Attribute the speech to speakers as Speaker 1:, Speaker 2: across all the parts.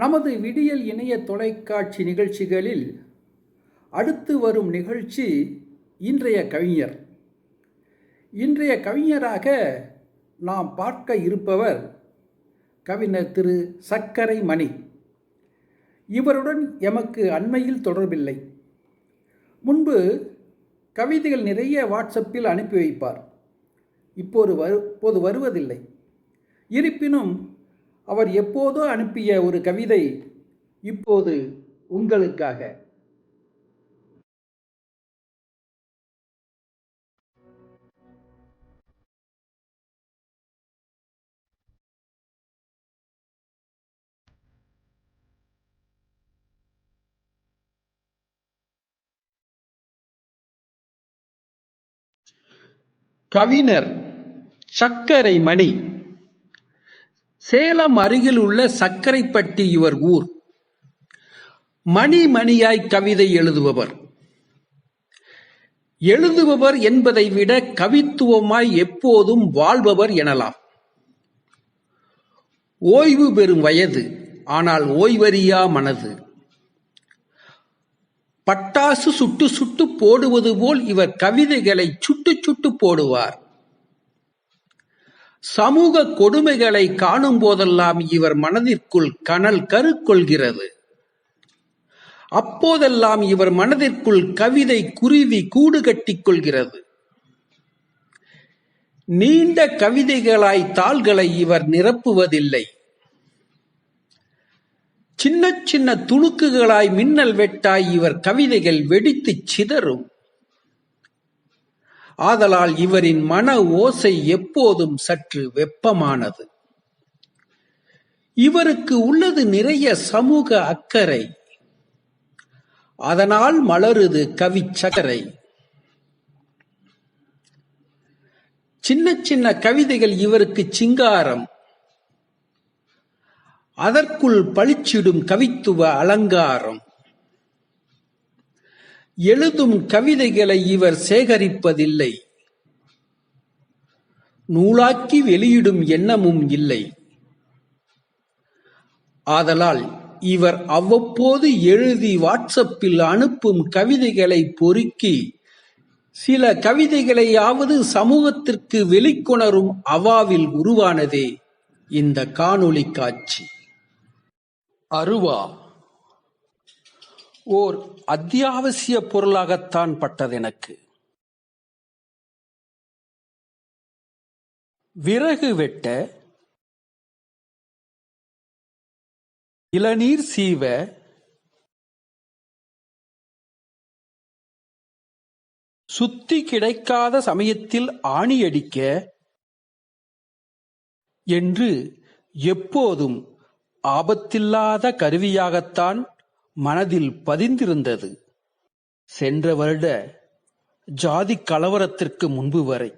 Speaker 1: நமது விடியல் இணைய தொலைக்காட்சி நிகழ்ச்சிகளில் அடுத்து வரும் நிகழ்ச்சி இன்றைய கவிஞர். இன்றைய கவிஞராக நாம் பார்க்க இருப்பவர் கவிஞர் திரு சக்கரை மணி. இவருடன் எமக்கு அண்மையில் தொடர்பில்லை. முன்பு கவிதைகள் நிறைய வாட்ஸ்அப்பில் அனுப்பி வைப்பார். இப்போது வருவதில்லை. இருப்பினும் அவர் எப்போதோ அனுப்பிய ஒரு கவிதை இப்போது உங்களுக்காக. கவிஞர் சக்கரை மணி. சேலம் அருகில் உள்ள சக்கரைப்பட்டி இவர் ஊர். மணி மணியாய் கவிதை எழுதுபவர் என்பதை விட கவித்துவமாய் எப்போதும் வாழ்பவர் எனலாம். ஓய்வு பெறும் வயது, ஆனால் ஓய்வறியா மனது. பட்டாசு சுட்டு சுட்டு போடுவது போல் இவர் கவிதைகளை சுட்டு சுட்டு போடுவார். சமூக கொடுமைகளை காணும் போதெல்லாம் இவர் மனதிற்குள் கனல் கருக்கொள்கிறது. அப்போதெல்லாம் இவர் மனதிற்குள் கவிதை குருவி கூடு கட்டிக் கொள்கிறது. நீண்ட கவிதைகளாய் தாள்களை இவர் நிரப்புவதில்லை. சின்ன சின்ன துணுக்குகளாய் மின்னல் வெட்டாய் இவர் கவிதைகள் வெடித்து சிதறும். ஆதலால் இவரின் மன ஓசை எப்போதும் சற்று வெப்பமானது. இவருக்கு உள்ளது நிறைய சமூக அக்கறை. அதனால் மலருது கவி சக்கரை. சின்ன சின்ன கவிதைகள் இவருக்கு சிங்காரம். அதற்குள் பளிச்சிடும் கவித்துவ அலங்காரம். எழுதும் கவிதைகளை இவர் சேகரிப்பதில்லை. நூலாக்கி வெளியிடும் எண்ணமும் இல்லை. ஆதலால் இவர் அவ்வப்போது எழுதி வாட்ஸ்அப்பில் அனுப்பும் கவிதைகளை பொறுக்கி சில கவிதைகளையாவது சமூகத்திற்கு வெளிக்கொணரும் அவாவில் உருவானதே இந்த காணொளி காட்சி. அருவா ஓர் அத்தியாவசிய பொருளாகத்தான் பட்டதெனக்கு. விறகு வெட்ட, இளநீர் சீவ, சுத்தி கிடைக்காத சமயத்தில் ஆணியடிக்க என்று எப்போதும் ஆபத்தில்லாத கருவியாகத்தான் மனதில் பதிந்திருந்தது. சென்ற வருட ஜாதி கலவரத்திற்கு முன்பு வரை.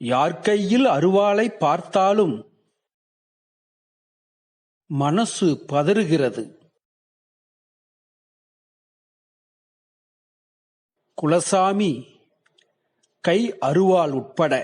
Speaker 1: யார் கையில் அருவாளை பார்த்தாலும் மனசு பதறுகிறது. குலசாமி கை அருவாள் உட்பட